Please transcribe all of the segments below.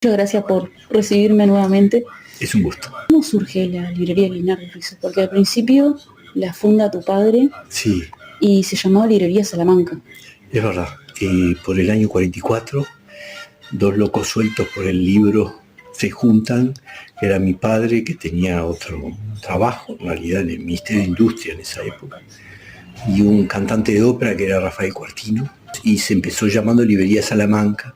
Muchas gracias por recibirme nuevamente. Es un gusto. ¿Cómo surge la librería Linares Rizzo? Porque al principio la funda tu padre. Sí. Y se llamaba Librería Salamanca. Es verdad. Por el año 44, dos locos sueltos por el libro se juntan. Era mi padre, que tenía otro trabajo, en realidad en el Ministerio de Industria en esa época, y un cantante de ópera que era Rafael Cuartino, y se empezó llamando Librería Salamanca,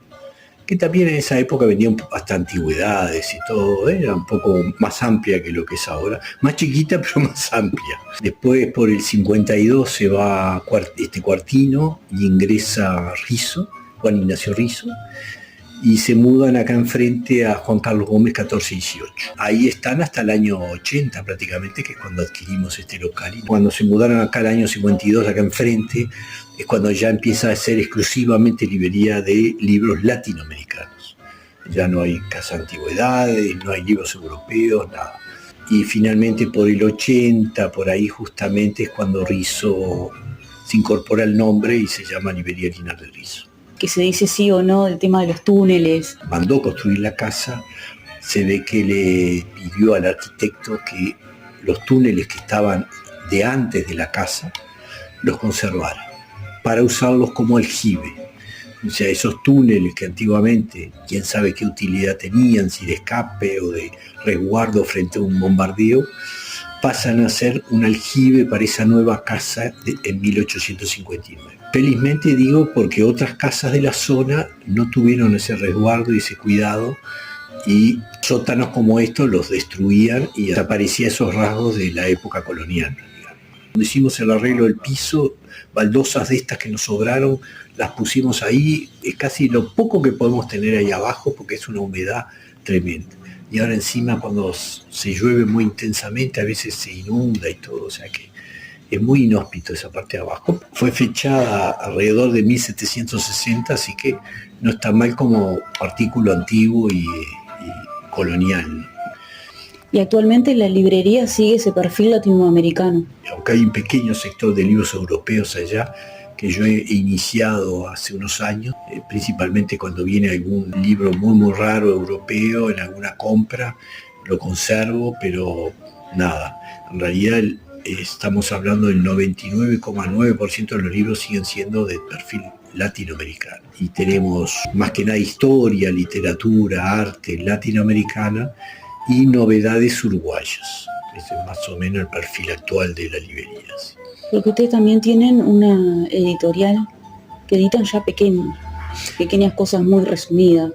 que también en esa época vendía hasta antigüedades y todo, era un poco más amplia que lo que es ahora, más chiquita pero más amplia. Después por el 52 se va Cuartino y ingresa Rizzo, Juan Ignacio Rizzo, y se mudan acá enfrente a Juan Carlos Gómez 1418. Ahí están hasta el año 80 prácticamente, que es cuando adquirimos este local. Y cuando se mudaron acá el año 52, acá enfrente, es cuando ya empieza a ser exclusivamente librería de libros latinoamericanos. Ya no hay casa de antigüedades, no hay libros europeos, nada. Y finalmente por el 80, por ahí justamente es cuando Rizzo se incorpora el nombre y se llama Librería Linares Rizzo. Que se dice sí o no del tema de los túneles. Mandó construir la casa, se ve que le pidió al arquitecto que los túneles que estaban de antes de la casa los conservara, para usarlos como aljibe. O sea, esos túneles que antiguamente, quién sabe qué utilidad tenían, si de escape o de resguardo frente a un bombardeo, pasan a ser un aljibe para esa nueva casa en 1859. Felizmente digo porque otras casas de la zona no tuvieron ese resguardo y ese cuidado, y sótanos como estos los destruían y desaparecían esos rasgos de la época colonial. Cuando hicimos el arreglo del piso, baldosas de estas que nos sobraron, las pusimos ahí, es casi lo poco que podemos tener ahí abajo porque es una humedad tremenda. Y ahora encima cuando se llueve muy intensamente a veces se inunda y todo, o sea que es muy inhóspito esa parte de abajo. Fue fechada alrededor de 1760, así que no está mal como artículo antiguo y colonial. Y actualmente la librería sigue ese perfil latinoamericano. Aunque hay un pequeño sector de libros europeos allá, que yo he iniciado hace unos años, principalmente cuando viene algún libro muy raro europeo en alguna compra, lo conservo, pero nada, en realidad estamos hablando del 99,9% de los libros siguen siendo de perfil latinoamericano. Y tenemos más que nada historia, literatura, arte latinoamericana y novedades uruguayas. Ese es más o menos el perfil actual de las librerías. Porque ustedes también tienen una editorial que editan ya pequeñas cosas muy resumidas.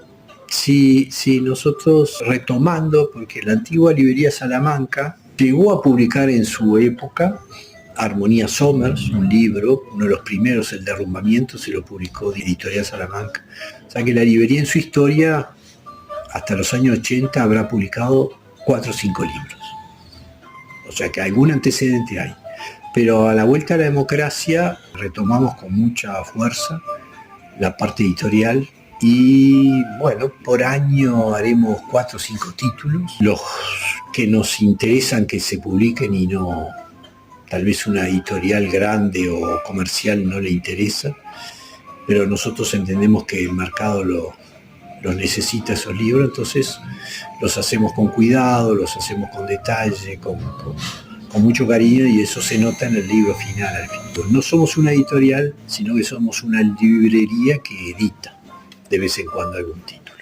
Sí, nosotros retomando, porque la antigua librería Salamanca llegó a publicar en su época Armonía Somers, un libro, uno de los primeros, El Derrumbamiento, se lo publicó de Editorial Salamanca. O sea que la librería en su historia, hasta los años 80, habrá publicado 4 o 5 libros. O sea que algún antecedente hay. Pero a la vuelta a la democracia retomamos con mucha fuerza la parte editorial y bueno, por año haremos 4 o 5 títulos, los que nos interesan que se publiquen y no, tal vez una editorial grande o comercial no le interesa, pero nosotros entendemos que el mercado los necesita esos libros, entonces los hacemos con cuidado, los hacemos con detalle, con mucho cariño, y eso se nota en el libro final. No somos una editorial, sino que somos una librería que edita de vez en cuando algún título.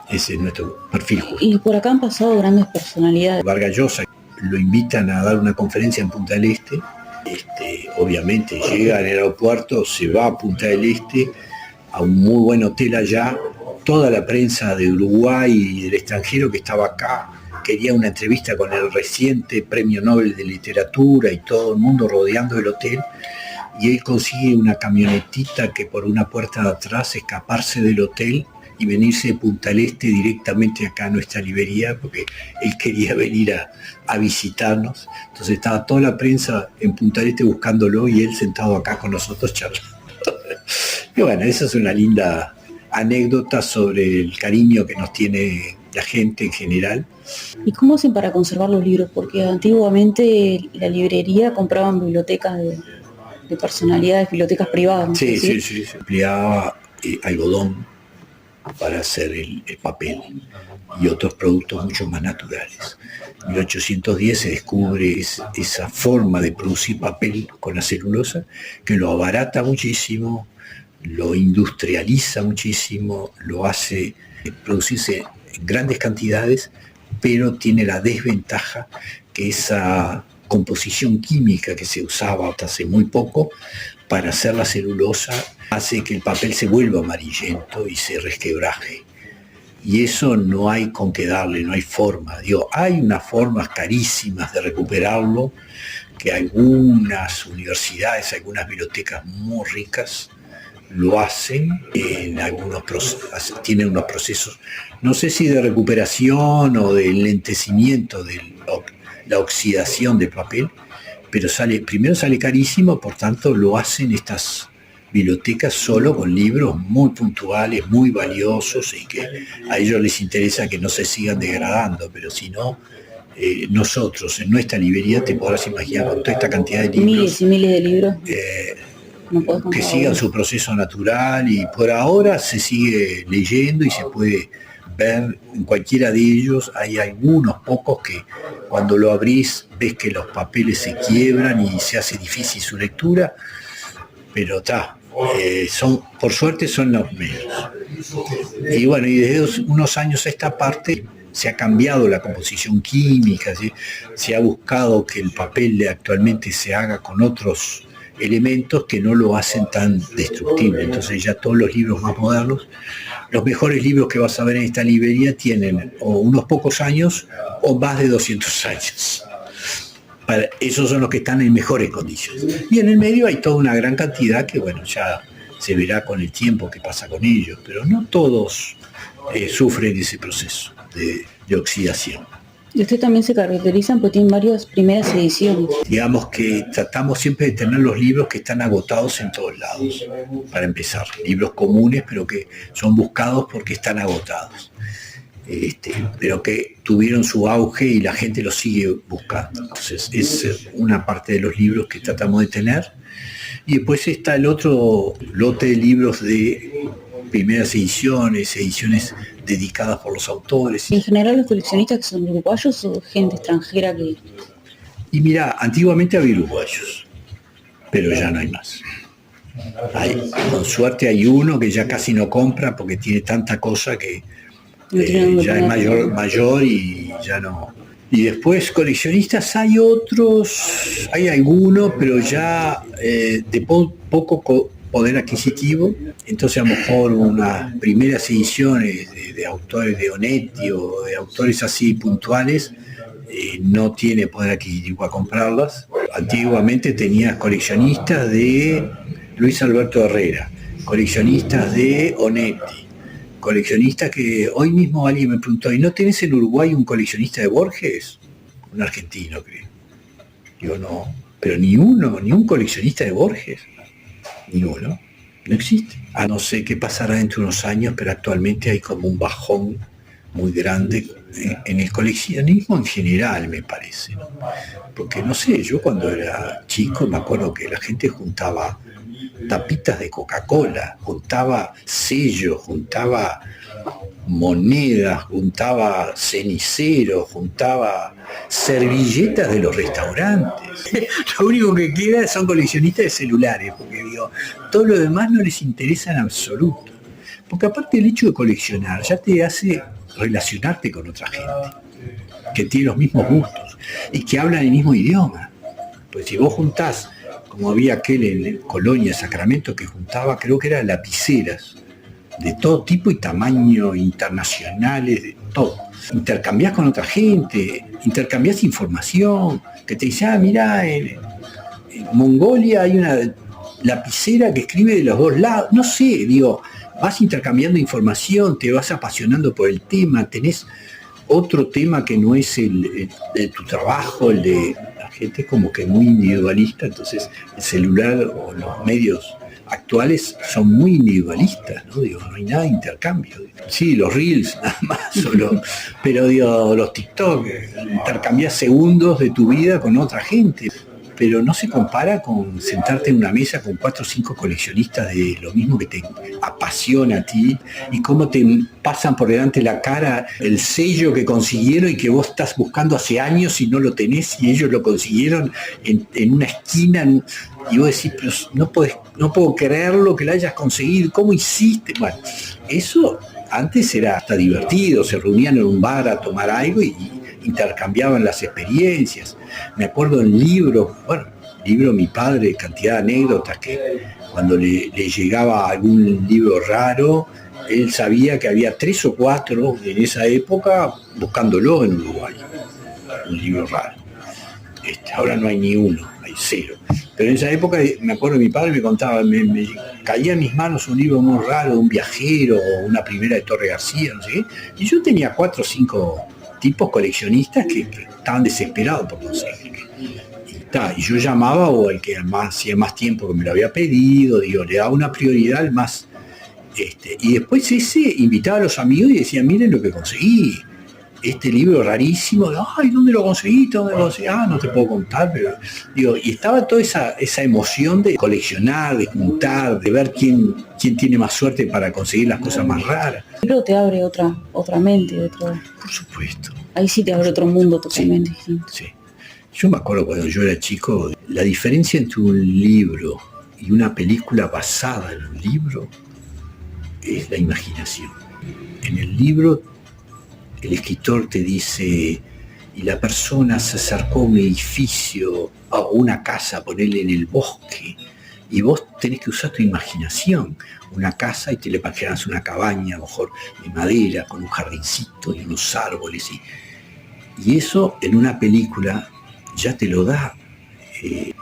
Ese es nuestro perfil justo. Y por acá han pasado grandes personalidades. Vargas Llosa lo invitan a dar una conferencia en Punta del Este. Obviamente llega al aeropuerto, se va a Punta del Este, a un muy buen hotel allá. Toda la prensa de Uruguay y del extranjero que estaba acá quería una entrevista con el reciente Premio Nobel de Literatura y todo el mundo rodeando el hotel, y él consigue una camionetita que por una puerta de atrás escaparse del hotel y venirse de Punta del Este directamente acá a nuestra librería porque él quería venir a visitarnos. Entonces estaba toda la prensa en Punta del Este buscándolo y él sentado acá con nosotros charlando. Y bueno, esa es una linda anécdota sobre el cariño que nos tiene la gente en general. ¿Y cómo hacen para conservar los libros? Porque antiguamente la librería compraban bibliotecas de personalidades, bibliotecas privadas. ¿no? Sí, se empleaba algodón para hacer el papel y otros productos mucho más naturales. En 1810 se descubre esa forma de producir papel con la celulosa que lo abarata muchísimo, lo industrializa muchísimo, lo hace producirse en grandes cantidades, pero tiene la desventaja que esa composición química que se usaba hasta hace muy poco para hacer la celulosa hace que el papel se vuelva amarillento y se resquebraje. Y eso no hay con qué darle, no hay forma. Digo, hay unas formas carísimas de recuperarlo, que algunas universidades, algunas bibliotecas muy ricas lo hacen, en algunos tienen unos procesos, no sé si de recuperación o de enlentecimiento de la oxidación del papel, pero primero sale carísimo, por tanto lo hacen estas bibliotecas solo con libros muy puntuales, muy valiosos, y que a ellos les interesa que no se sigan degradando, pero si no, nosotros en nuestra librería te podrás imaginar con toda esta cantidad de libros, miles y miles de libros, no que sigan su proceso natural, y por ahora se sigue leyendo y se puede ver en cualquiera de ellos. Hay algunos pocos que cuando lo abrís ves que los papeles se quiebran y se hace difícil su lectura, pero por suerte son los menos. Y bueno, y desde unos años a esta parte se ha cambiado la composición química, ¿sí? Se ha buscado que el papel actualmente se haga con otros elementos que no lo hacen tan destructible. Entonces ya todos los libros más modernos, los mejores libros que vas a ver en esta librería tienen o unos pocos años o más de 200 años. Esos son los que están en mejores condiciones. Y en el medio hay toda una gran cantidad que, bueno, ya se verá con el tiempo qué pasa con ellos, pero no todos sufren ese proceso de oxidación. Y usted también se caracterizan porque tienen varias primeras ediciones. Digamos que tratamos siempre de tener los libros que están agotados en todos lados, para empezar. Libros comunes, pero que son buscados porque están agotados. Pero que tuvieron su auge y la gente los sigue buscando. Entonces, es una parte de los libros que tratamos de tener. Y después está el otro lote de libros de primeras ediciones dedicadas por los autores. ¿Y en general los coleccionistas que son uruguayos o gente extranjera que...? Y mira, antiguamente había uruguayos, pero ya no hay más. Con suerte hay uno que ya casi no compra porque tiene tanta cosa que ya es mayor y ya no. Y después coleccionistas hay otros, hay algunos, pero ya de poco poder adquisitivo. Entonces a lo mejor unas primeras ediciones de autores de Onetti o de autores así puntuales no tiene poder adquisitivo a comprarlas. Antiguamente tenías coleccionistas de Luis Alberto Herrera, coleccionistas de Onetti, coleccionistas que hoy mismo alguien me preguntó, ¿y no tenés en Uruguay un coleccionista de Borges? Un argentino, creo. Digo, no, pero ni un coleccionista de Borges, ni uno, no existe. A no sé qué pasará dentro de unos años, pero actualmente hay como un bajón muy grande en el coleccionismo en general, me parece, ¿no? Porque no sé, yo cuando era chico me acuerdo que la gente juntaba tapitas de Coca-Cola, juntaba sellos, juntaba monedas, juntaba ceniceros, juntaba servilletas de los restaurantes. Lo único que queda son coleccionistas de celulares, porque digo, todo lo demás no les interesa en absoluto. Porque aparte el hecho de coleccionar ya te hace relacionarte con otra gente, que tiene los mismos gustos y que hablan el mismo idioma. Pues si vos juntás, como había aquel en Colonia, Sacramento, que juntaba, creo que eran lapiceras, de todo tipo y tamaño, internacionales, de todo. Intercambiás con otra gente, intercambiás información, que te dice, mirá, en Mongolia hay una lapicera que escribe de los dos lados, no sé, digo, vas intercambiando información, te vas apasionando por el tema, tenés otro tema que no es el de tu trabajo, el de la gente como que muy individualista, entonces el celular o los medios actuales son muy individualistas, ¿no? Digo, no hay nada de intercambio. Sí, los reels nada más, pero digo, los TikTok, intercambias segundos de tu vida con otra gente. pero no se compara con sentarte en una mesa con 4 o 5 coleccionistas de lo mismo que te apasiona a ti y cómo te pasan por delante la cara el sello que consiguieron y que vos estás buscando hace años y no lo tenés y ellos lo consiguieron en una esquina y vos decís, pero no puedo creerlo que lo hayas conseguido, ¿cómo hiciste? Bueno, eso antes era hasta divertido, se reunían en un bar a tomar algo y intercambiaban las experiencias. Me acuerdo en libro mi padre, cantidad de anécdotas que cuando le llegaba algún libro raro, él sabía que había 3 o 4 en esa época buscándolo en Uruguay, un libro raro. Ahora no hay ni uno, hay 0. Pero en esa época, me acuerdo, mi padre me contaba, me caía en mis manos un libro muy raro de un viajero, o una primera de Torre García, no sé qué, y yo tenía 4 o 5 tipos coleccionistas que estaban desesperados por conseguirlo. Y yo llamaba o el que hacía más tiempo que me lo había pedido, le daba una prioridad al más. Y después ese invitaba a los amigos y decía, miren lo que conseguí. Este libro rarísimo, ay, ¿dónde lo conseguiste? No te puedo contar, pero y estaba toda esa emoción de coleccionar, de juntar, de ver quién tiene más suerte para conseguir las cosas más raras. El libro te abre otra mente, Por supuesto. Ahí sí te abre otro mundo totalmente distinto. Sí. Yo me acuerdo cuando yo era chico, la diferencia entre un libro y una película basada en un libro es la imaginación. En el libro el escritor te dice, y la persona se acercó a un edificio, a una casa, ponerle en el bosque, y vos tenés que usar tu imaginación. Una casa y te le imaginás una cabaña, a lo mejor de madera, con un jardincito y unos árboles. Y eso en una película ya te lo da.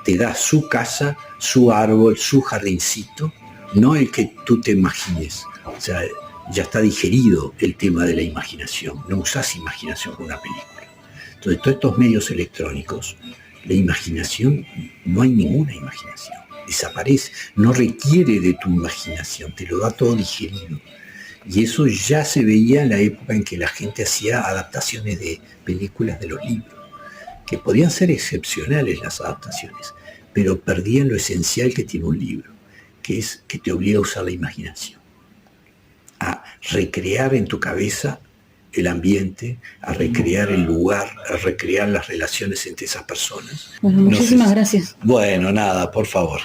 Te da su casa, su árbol, su jardincito, no el que tú te imagines. O sea, ya está digerido el tema de la imaginación. No usás imaginación con una película. Entonces, todos estos medios electrónicos, la imaginación, no hay ninguna imaginación. Desaparece, no requiere de tu imaginación, te lo da todo digerido. Y eso ya se veía en la época en que la gente hacía adaptaciones de películas de los libros, que podían ser excepcionales las adaptaciones, pero perdían lo esencial que tiene un libro, que es que te obliga a usar la imaginación, a recrear en tu cabeza el ambiente, a recrear el lugar, a recrear las relaciones entre esas personas. Bueno, muchísimas gracias. Bueno, nada, por favor.